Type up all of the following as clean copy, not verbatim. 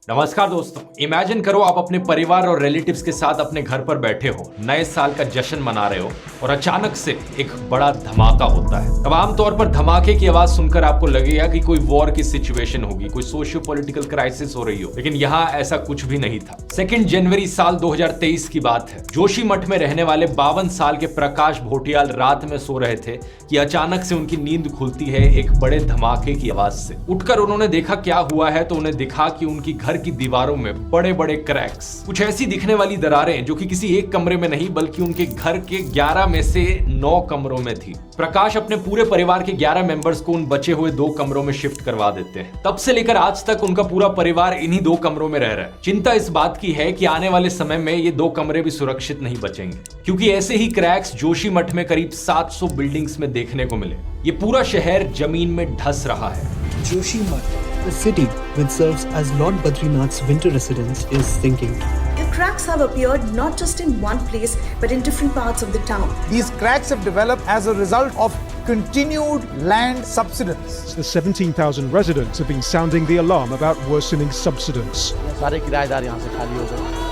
नमस्कार दोस्तों, इमेजिन करो आप अपने परिवार और रिलेटिव्स के साथ अपने घर पर बैठे हो, नए साल का जश्न मना रहे हो और अचानक से एक बड़ा धमाका होता है। अब आमतौर पर धमाके की आवाज सुनकर आपको लगेगा कि कोई वॉर की सिचुएशन होगी, कोई सोशियो पॉलिटिकल क्राइसिस हो रही हो, लेकिन यहाँ ऐसा कुछ भी नहीं था। 2 जनवरी साल 2023 की बात है। जोशीमठ में रहने वाले 52 साल के प्रकाश भोटियाल रात में सो रहे थे कि अचानक से उनकी नींद खुलती है एक बड़े धमाके की आवाज से। उठकर उन्होंने देखा क्या हुआ है, तो उन्हें दिखा कि उनकी घर की दीवारों में बड़े बड़े क्रैक्स, कुछ ऐसी दिखने वाली दरारें जो कि किसी एक कमरे में नहीं बल्कि उनके घर के 11 में से 9 कमरों में थी। प्रकाश अपने पूरे परिवार के 11 मेंबर्स को उन बचे हुए 2 कमरों में शिफ्ट करवा देते हैं। तब से लेकर आज तक उनका पूरा परिवार इन्हीं 2 कमरों में रह रहा है। चिंता इस बात की है कि आने वाले समय में ये 2 कमरे भी सुरक्षित नहीं बचेंगे, क्योंकि ऐसे ही क्रैक्स जोशीमठ में करीब 700 बिल्डिंग्स में देखने को मिले। ये पूरा शहर जमीन में धंस रहा है। Joshimठ, the city which serves as Lord Badrinath's winter residence, is sinking. The cracks have appeared not just in one place but in different parts of the town. These cracks have developed as a result of continued land subsidence. The 17,000 residents have been sounding the alarm about worsening subsidence. सारे किराएदार यहाँ से खाली हो गए।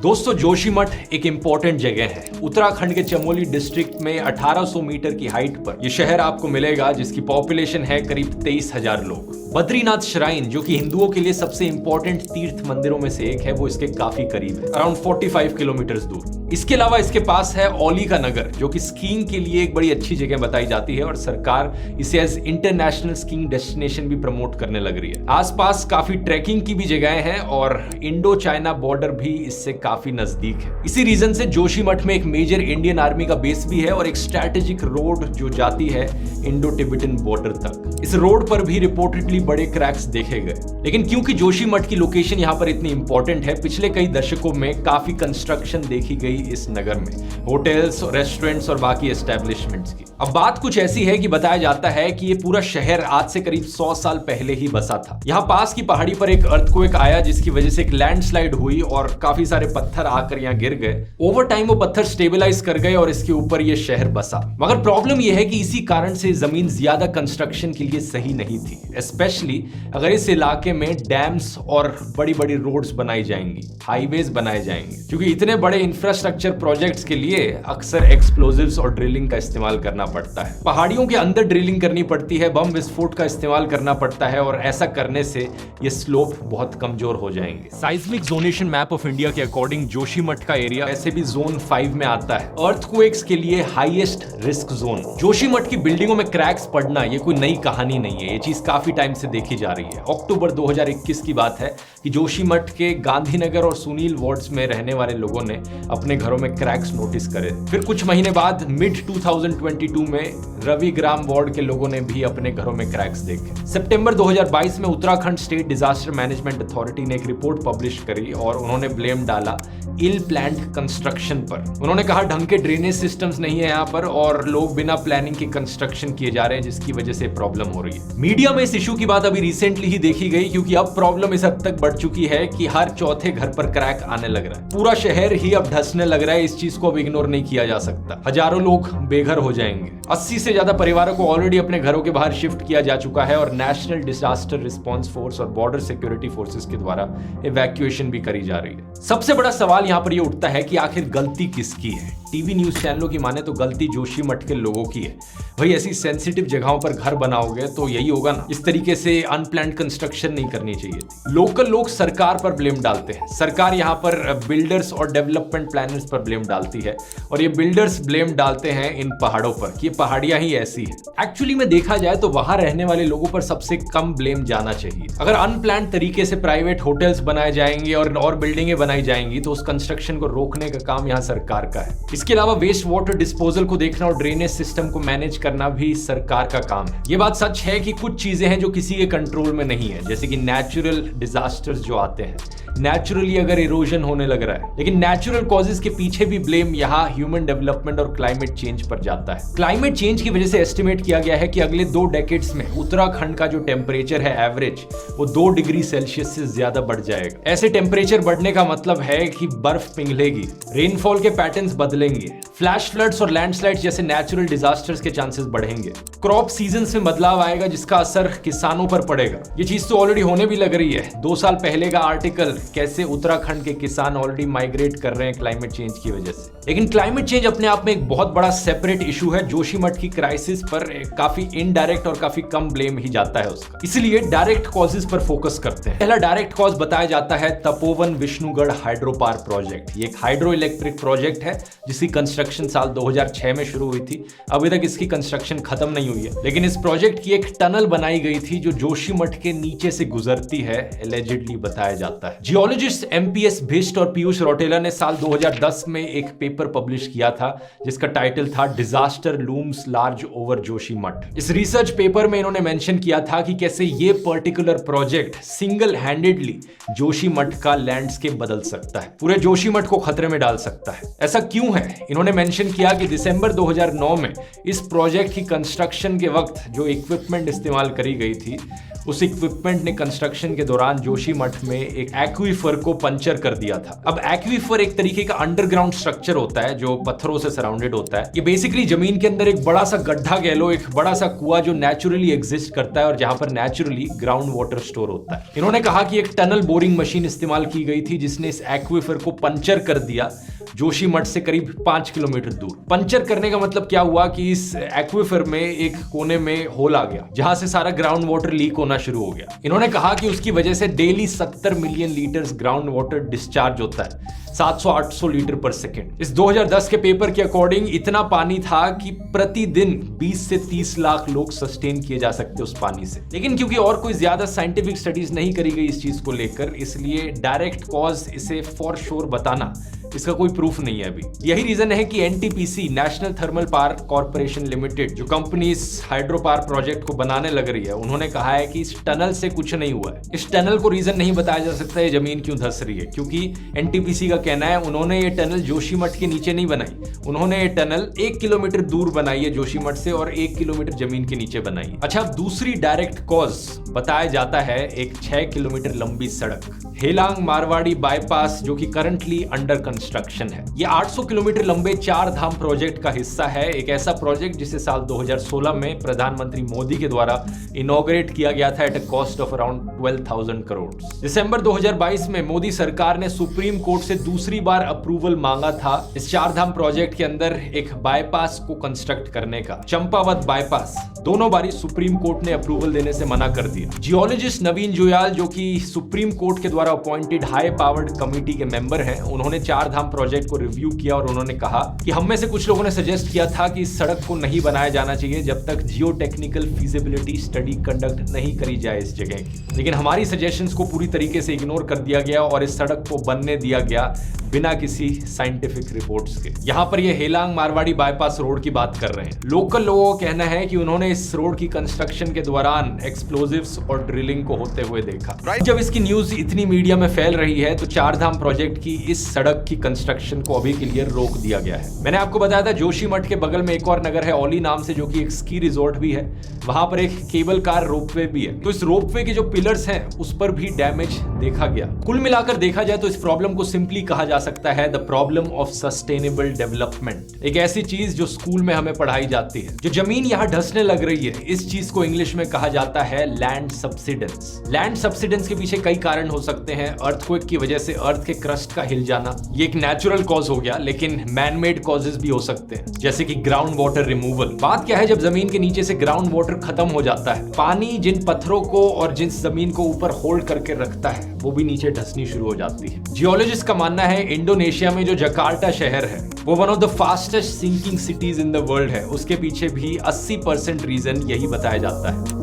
दोस्तों, जोशीमठ एक important जगह है। उत्तराखंड के चमोली डिस्ट्रिक्ट में 1800 मीटर की हाइट पर यह शहर आपको मिलेगा, जिसकी पॉपुलेशन है करीब 23,000 लोग। बद्रीनाथ श्राइन, जो कि हिंदुओं के लिए सबसे इंपॉर्टेंट तीर्थ मंदिरों में से एक है, वो इसके काफी करीब है, अराउंड 45 किलोमीटर दूर। इसके अलावा इसके पास है औली का नगर, जो कि स्कीइंग के लिए एक बड़ी अच्छी जगह बताई जाती है और सरकार इसे एज इंटरनेशनल स्कीइंग डेस्टिनेशन भी प्रमोट करने लग रही है। आसपास काफी ट्रैकिंग की भी जगहें हैं और इंडो चाइना बॉर्डर भी इससे काफी नजदीक है। इसी रीजन से जोशीमठ में एक मेजर इंडियन आर्मी का बेस भी है और एक स्ट्रैटेजिक रोड जो जाती है इंडो टिबेटन बॉर्डर तक। इस रोड पर भी रिपोर्टेडली बड़े क्रैक्स देखे गए, लेकिन क्योंकि जोशीमठ की लोकेशन यहाँ पर इतनी इंपॉर्टेंट है, पिछले कई दशकों में काफी कंस्ट्रक्शन देखी गई इस नगर में, होटल्स, रेस्टोरेंट्स और बाकी एस्टेब्लिशमेंट्स की। अब बात कुछ ऐसी है कि बताया जाता है कि ये पूरा शहर आज से करीब 100 साल पहले ही बसा था। यहाँ पास की पहाड़ी पर एक अर्थक्वेक आया, जिसकी वजह से एक लैंडस्लाइड हुई और काफी सारे पत्थर आकर यहाँ गिर गए। ओवर टाइम वो पत्थर स्टेबलाइज कर गए और इसके ऊपर ये शहर बसा। मगर प्रॉब्लम यह है कि इसी कारण से जमीन ज्यादा कंस्ट्रक्शन के लिए सही नहीं थी, स्पेशली अगर इस इलाके में डैम्स और बड़ी बड़ी रोड्स बनाई जाएंगी, हाईवेज बनाए जाएंगे, क्योंकि इतने बड़े इंफ्रास्ट्रक्चर प्रोजेक्ट्स के लिए अक्सर एक्सप्लोजिव्स और ड्रिलिंग का इस्तेमाल करना पड़ता है। पहाड़ियों के अंदर ड्रिलिंग करनी पड़ती है, बम विस्फोट का इस्तेमाल करना पड़ता है और ऐसा करने से ये स्लोप बहुत कमजोर हो जाएंगे। साइस्मिक जोनेशन मैप ऑफ इंडिया के अकॉर्डिंग जोशीमठ का एरिया वैसे भी जोन 5 में आता है, अर्थक्वेक्स के लिए हाईएस्ट रिस्क जोन। जोशीमठ की बिल्डिंगों में क्रैक्स पड़ना ये कोई नई कहानी नहीं है, ये चीज काफी टाइम से देखी जा रही है। अक्टूबर 2021 की बात है कि जोशीमठ के गांधीनगर और सुनील वार्ड्स में रहने वाले लोगों ने अपने घरों में क्रैक्स नोटिस करे। फिर कुछ महीने बाद मिड 2022 में रविग्राम वार्ड के लोगों ने भी अपने घरों में क्रैक्स देखे। सितंबर 2022 में Uttarakhand state disaster management authority ने एक रिपोर्ट पब्लिश करी और उन्होंने ब्लेम डाला इल प्लान्ड कंस्ट्रक्शन पर। उन्होंने कहा ढंग के ड्रेनेज सिस्टम्स नहीं है यहाँ पर और लोग बिना प्लानिंग के कंस्ट्रक्शन किए जा रहे हैं, जिसकी वजह से प्रॉब्लम हो रही है। मीडिया में इस इशू की बात अभी रिसेंटली ही देखी गई, क्योंकि अब प्रॉब्लम इस हद तक बढ़ चुकी है कि हर चौथे घर पर क्रैक आने लग रहा है। पूरा शहर ही अब धंसने लग रहा है, इस चीज को अब इग्नोर नहीं किया जा सकता। हजारों लोग बेघर हो जाएंगे। 80 से ज्यादा परिवारों को ऑलरेडी अपने घरों के बाहर शिफ्ट किया जा चुका है और नेशनल डिजास्टर रिस्पांस फोर्स और बॉर्डर सिक्योरिटी फोर्सेस के द्वारा इवैक्यूएशन भी करी जा रही है। सबसे बड़ा सवाल यहाँ पर यह उठता है कि आखिर गलती किसकी है। टीवी न्यूज चैनलों की माने तो गलती जोशीमठ के लोगों की है। भाई ऐसी सेंसिटिव जगहों पर घर बनाओगे तो यही होगा ना, इस तरीके से अनप्लान्ड कंस्ट्रक्शन नहीं करनी चाहिए थी। लोकल लोग सरकार पर ब्लेम डालते हैं, सरकार यहाँ पर बिल्डर्स और डेवलपमेंट प्लानर्स पर ब्लेम डालती है और ये बिल्डर्स ब्लेम डालते हैं इन पहाड़ों पर कि ये पहाड़ियां ही ऐसी है। एक्चुअली में देखा जाए तो वहां रहने वाले लोगों पर सबसे कम ब्लेम जाना चाहिए। अगर अनप्लान्ड तरीके से प्राइवेट होटल्स बनाए जाएंगे और बिल्डिंगें बनाई जाएंगी तो उस कंस्ट्रक्शन को रोकने का काम यहाँ सरकार का है। इसके अलावा वेस्ट वाटर डिस्पोजल को देखना और ड्रेनेज सिस्टम को मैनेज करना भी सरकार का काम है। ये बात सच है कि कुछ चीजें हैं जो किसी के कंट्रोल में नहीं है, जैसे कि नेचुरल डिजास्टर्स जो आते हैं नेचुरली अगर इरोजन होने लग रहा है। लेकिन नेचुरल कॉजेज के पीछे भी ब्लेम यहाँ ह्यूमन डेवलपमेंट और क्लाइमेट चेंज पर जाता है। क्लाइमेट चेंज की वजह से एस्टिमेट किया गया है कि अगले 2 डेकेड्स में उत्तराखंड का जो टेम्परेचर है एवरेज, वो 2 डिग्री सेल्सियस से ज्यादा बढ़ जाएगा। ऐसे टेम्परेचर बढ़ने का मतलब है कि बर्फ पिघलेगी, रेनफॉल के पैटर्न्स बदलेंगे, फ्लैश फ्लड्स और लैंडस्लाइड्स जैसे नेचुरल डिजास्टर्स के चांसेस बढ़ेंगे, क्रॉप सीजन्स में बदलाव आएगा जिसका असर किसानों पर पड़ेगा। ये चीज तो ऑलरेडी होने भी लग रही है। 2 साल पहले का आर्टिकल कैसे उत्तराखंड के किसान ऑलरेडी माइग्रेट कर रहे हैं क्लाइमेट चेंज की वजह से। लेकिन क्लाइमेट चेंज अपने आप में एक बहुत बड़ा सेपरेट इशू है। जोशीमठ की क्राइसिस पर काफी इनडायरेक्ट और काफी कम ब्लेम ही जाता है उसका, इसलिए डायरेक्ट कॉजेस पर फोकस करते हैं। पहला डायरेक्ट कॉज बताया जाता है Tapovan Vishnugarh hydro power project. ये एक हाइड्रो इलेक्ट्रिक प्रोजेक्ट है जिसकी कंस्ट्रक्शन साल 2006 में शुरू हुई थी। अभी तक इसकी कंस्ट्रक्शन खत्म नहीं हुई है, लेकिन इस प्रोजेक्ट की एक टनल बनाई गई थी जो जोशीमठ के नीचे से गुजरती है, एलिजिडली बताया जाता है। जियोलॉजिस्ट एमपीएस भिष्ट और पीयूष रौटेला ने साल 2010 में एक पेपर पब्लिश किया था जिसका टाइटल था disaster looms large over Joshimath. इस रिसर्च पेपर में इन्होंने मेंशन किया था कि कैसे ये particular project single handedly Joshimath का लैंडस्केप बदल सकता है, पूरे जोशीमठ को खतरे में डाल सकता है। ऐसा क्यों है? इन्होंने मेंशन किया कि दिसंबर 2009 में इस प्रोजेक्ट की कंस्ट्रक्शन के वक्त जो इक्विपमेंट इस्तेमाल करी गई थी, उस इक्विपमेंट ने कंस्ट्रक्शन के दौरान जोशीमठ में एक एक्वीफर को पंचर कर दिया था। अब एक्वीफर एक तरीके का अंडरग्राउंड स्ट्रक्चर होता है जो पत्थरों से सराउंडेड होता है। ये बेसिकली जमीन के अंदर एक बड़ा सा गड्ढा कह लो, एक बड़ा सा कुआं जो नेचुरली एग्जिस्ट करता है और जहां पर नेचुरली ग्राउंड वाटर स्टोर होता है। इन्होंने कहा कि एक टनल बोरिंग मशीन इस्तेमाल की गई थी जिसने इस एक्वीफर को पंचर कर दिया जोशीमठ से करीब 5 किलोमीटर दूर। पंचर करने का मतलब क्या हुआ कि इस एक्वीफर में एक कोने में होल आ गया जहां से सारा ग्राउंड वाटर लीक होना शुरू हो गया। इन्होंने कहा कि उसकी वजह से daily 70 million litres ground water discharge होता है, 700-800 लीटर पर सेकेंड। इस 2010 के पेपर के अकॉर्डिंग इतना पानी था कि प्रतिदिन 20 से 30 लाख लोग सस्टेन किए जा सकते उस पानी से। लेकिन क्योंकि और कोई ज्यादा साइंटिफिक स्टडीज नहीं करी गई इस चीज को लेकर, इसलिए डायरेक्ट कॉज इसे फॉर श्योर बताना, इसका कोई प्रूफ नहीं है अभी। यही रीजन है कि NTPC national thermal power corporation limited जो कंपनी इस हाइड्रो पावर प्रोजेक्ट को बनाने लग रही है, उन्होंने कहा है कि इस टनल से कुछ नहीं हुआ है। इस टनल को रीजन नहीं बताया जा सकता है जमीन क्यों धंस रही है, क्योंकि एनटीपीसी का कहना है उन्होंने ये टनल जोशीमठ के नीचे नहीं बनाई, उन्होंने ये टनल 1 किलोमीटर दूर बनाई है जोशीमठ से और 1 किलोमीटर जमीन के नीचे बनाई। अच्छा, दूसरी डायरेक्ट कॉज बताया जाता है एक 6 किलोमीटर लंबी सड़क हेलांग मारवाड़ी बाईपास जो कि करंटली अंडर कंस्ट्रक्शन है। ये 800 किलोमीटर लंबे 4 धाम प्रोजेक्ट का हिस्सा है। एक ऐसा प्रोजेक्ट जिसे साल 2016 में प्रधानमंत्री मोदी के द्वारा इनॉग्रेट किया गया था at a cost of around 12,000 crore. दिसंबर 2022 में मोदी सरकार ने सुप्रीम कोर्ट से दूसरी बार अप्रूवल मांगा था इस 4 धाम प्रोजेक्ट के अंदर एक बाईपास को कंस्ट्रक्ट करने का, चंपावत बाईपास। दोनों बारी सुप्रीम कोर्ट ने अप्रूवल देने से मना कर दिया। जियोलॉजिस्ट नवीन जोयाल जो कि सुप्रीम कोर्ट के द्वारा अपॉइंटेड हाई पावर्ड कमेटी के मेंबर हैं, उन्होंने 4 धाम प्रोजेक्ट को रिव्यू किया और उन्होंने कहा कि हम में से कुछ लोगों ने सजेस्ट किया था कि इस सड़क को नहीं बनाया जाना चाहिए जब तक जियो टेक्निकल फीजिबिलिटी स्टडी कंडक्ट नहीं करी जाए इस जगह की। लेकिन हमारी सजेशंस को पूरी तरीके से इग्नोर कर दिया गया और इस सड़क को बनने दिया गया बिना किसी साइंटिफिक रिपोर्ट्स के। यहाँ पर ये हेलांग मारवाड़ी बाईपास रोड की बात कर रहे हैं। लोकल लोगों का कहना है कि उन्होंने इस रोड की कंस्ट्रक्शन के दौरान एक्सप्लोजिव्स और ड्रिलिंग को होते हुए देखा। जब इसकी न्यूज इतनी मीडिया में फैल रही है तो 4 धाम प्रोजेक्ट की इस सड़क की कंस्ट्रक्शन को अभी के लिए रोक दिया गया है। मैंने आपको बताया था जोशीमठ के बगल में एक और नगर है औली नाम से, जो कि एक स्की रिजॉर्ट भी है। वहां पर एक केबल कार रोपवे भी है। तो इस रोपवे के जो पिलर्स हैं उस पर भी डैमेज देखा गया। कुल मिलाकर देखा जाए तो इस प्रॉब्लम को सिंपली कहा जा सकता है the problem of sustainable development. एक ऐसी चीज जो स्कूल में हमें पढ़ाई जाती है। जो जमीन यहाँ ढसने लग रही है, इस चीज को इंग्लिश में कहा जाता है लैंड सब्सिडेंस। लैंड सब्सिडेंस के पीछे कई कारण हो सकते हैं। अर्थक्वेक की वजह से अर्थ के क्रस्ट का हिल जाना, ये एक नेचुरल कॉज हो गया, लेकिन मैन मेड कॉजेज भी हो सकते हैं, जैसे कि ग्राउंड वाटर रिमूवल। बात क्या है, जब जमीन के नीचे से ग्राउंड वाटर खत्म हो जाता है, पानी जिन पत्थरों को और जिस जमीन को ऊपर होल्ड करके रखता है वो भी नीचे धंसनी शुरू हो जाती है। जियोलॉजिस्ट का मानना है इंडोनेशिया में जो जकार्ता शहर है वो one of the fastest sinking cities in the world है। उसके पीछे भी 80% रीजन यही बताया जाता है।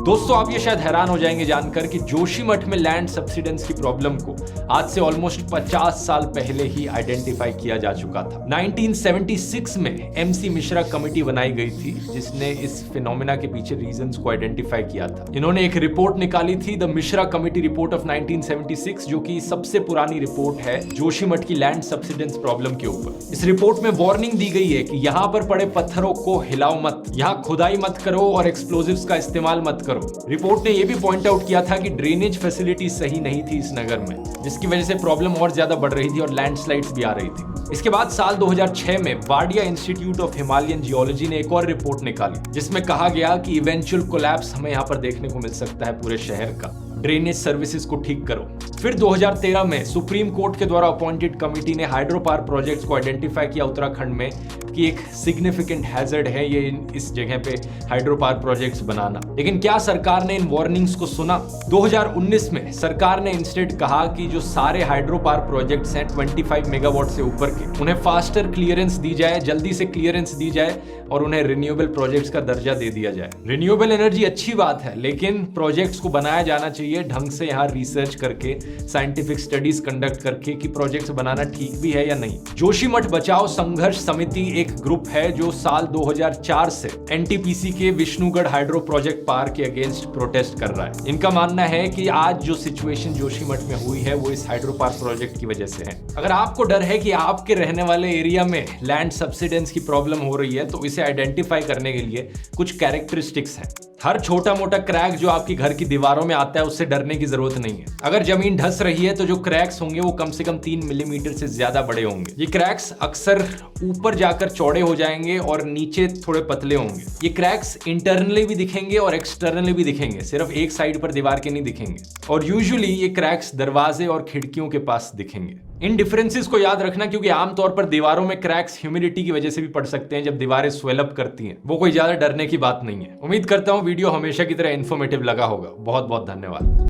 दोस्तों आप ये शायद हैरान हो जाएंगे जानकर कि जोशीमठ में लैंड सब्सिडेंस की प्रॉब्लम को आज से ऑलमोस्ट 50 साल पहले ही आइडेंटिफाई किया जा चुका था। 1976 में एमसी मिश्रा कमेटी बनाई गई थी जिसने इस फिनोमेना के पीछे रीजंस को आइडेंटिफाई किया था। इन्होंने एक रिपोर्ट निकाली थी, the Mishra committee report of 1976, जो कि सबसे पुरानी रिपोर्ट है जोशीमठ की लैंड सब्सिडेंस प्रॉब्लम के ऊपर। इस रिपोर्ट में वार्निंग दी गई है कि यहाँ पर पड़े पत्थरों को हिलाओ मत, यहाँ खुदाई मत करो और एक्सप्लोजिव्स का इस्तेमाल मत करो। रिपोर्ट ने यह भी पॉइंट आउट किया था कि ड्रेनेज फैसिलिटी सही नहीं थी इस नगर में, जिसकी वजह से प्रॉब्लम और ज्यादा बढ़ रही थी और लैंडस्लाइड्स भी आ रही थी। इसके बाद साल 2006 में Wadia institute of Himalayan geology ने एक और रिपोर्ट निकाली जिसमें कहा गया कि इवेंचुअल कोलैप्स हमें यहाँ पर देखने को मिल सकता है पूरे शहर का। ड्रेनेज सर्विसेज को ठीक करो। फिर 2013 में सुप्रीम कोर्ट के द्वारा अपॉइंटेड कमेटी ने हाइड्रो पावर प्रोजेक्ट्स को आइडेंटिफाई किया उत्तराखंड में कि एक सिग्निफिकेंट हैजर्ड है ये इस जगह पे हाइड्रो पावर प्रोजेक्ट्स बनाना। लेकिन क्या सरकार ने इन वार्निंग्स को सुना? 2019 में सरकार ने इंस्टेड कहा कि जो सारे हाइड्रो पावर प्रोजेक्ट्स हैं 25 मेगावाट से ऊपर के, उन्हें फास्टर क्लियरेंस दी जाए, जल्दी से क्लियरेंस दी जाए और उन्हें रिन्यूएबल प्रोजेक्ट्स का दर्जा दे दिया जाए। रिन्यूएबल एनर्जी अच्छी बात है, लेकिन प्रोजेक्ट्स को बनाया जाना चाहिए ढंग से, यहाँ रिसर्च करके, साइंटिफिक स्टडीज कंडक्ट करके कि प्रोजेक्ट्स बनाना ठीक भी है या नहीं। जोशीमठ बचाओ संघर्ष समिति एक ग्रुप है जो साल 2004 से एनटीपीसी के विष्णुगढ़ हाइड्रो प्रोजेक्ट पावर के अगेंस्ट प्रोटेस्ट कर रहा है। इनका मानना है कि आज जो सिचुएशन जोशीमठ में हुई है वो इस हाइड्रो पावर प्रोजेक्ट की वजह से है। अगर आपको डर है कि आपके रहने वाले एरिया में लैंड सब्सिडेंस की प्रॉब्लम हो रही है तो इसे आइडेंटिफाई करने के लिए कुछ कैरेक्टरिस्टिक्स हैं। हर छोटा मोटा क्रैक जो आपकी घर की दीवारों में आता है उससे डरने की जरूरत नहीं है। अगर जमीन धंस रही है तो जो क्रैक्स होंगे वो कम से कम 3 मिलीमीटर से ज्यादा बड़े होंगे। ये क्रैक्स अक्सर ऊपर जाकर चौड़े हो जाएंगे और नीचे थोड़े पतले होंगे। ये क्रैक्स इंटरनली भी दिखेंगे और एक्सटर्नली भी दिखेंगे, सिर्फ एक साइड पर दीवार के नहीं दिखेंगे। और यूजुअली ये क्रैक्स दरवाजे और खिड़कियों के पास दिखेंगे। इन डिफरेंसेस को याद रखना क्योंकि आमतौर पर दीवारों में क्रैक्स ह्यूमिडिटी की वजह से भी पड़ सकते हैं जब दीवारें स्वेल अप करती हैं। वो कोई ज्यादा डरने की बात नहीं है। उम्मीद करता हूं वीडियो हमेशा की तरह इन्फॉर्मेटिव लगा होगा। बहुत बहुत धन्यवाद।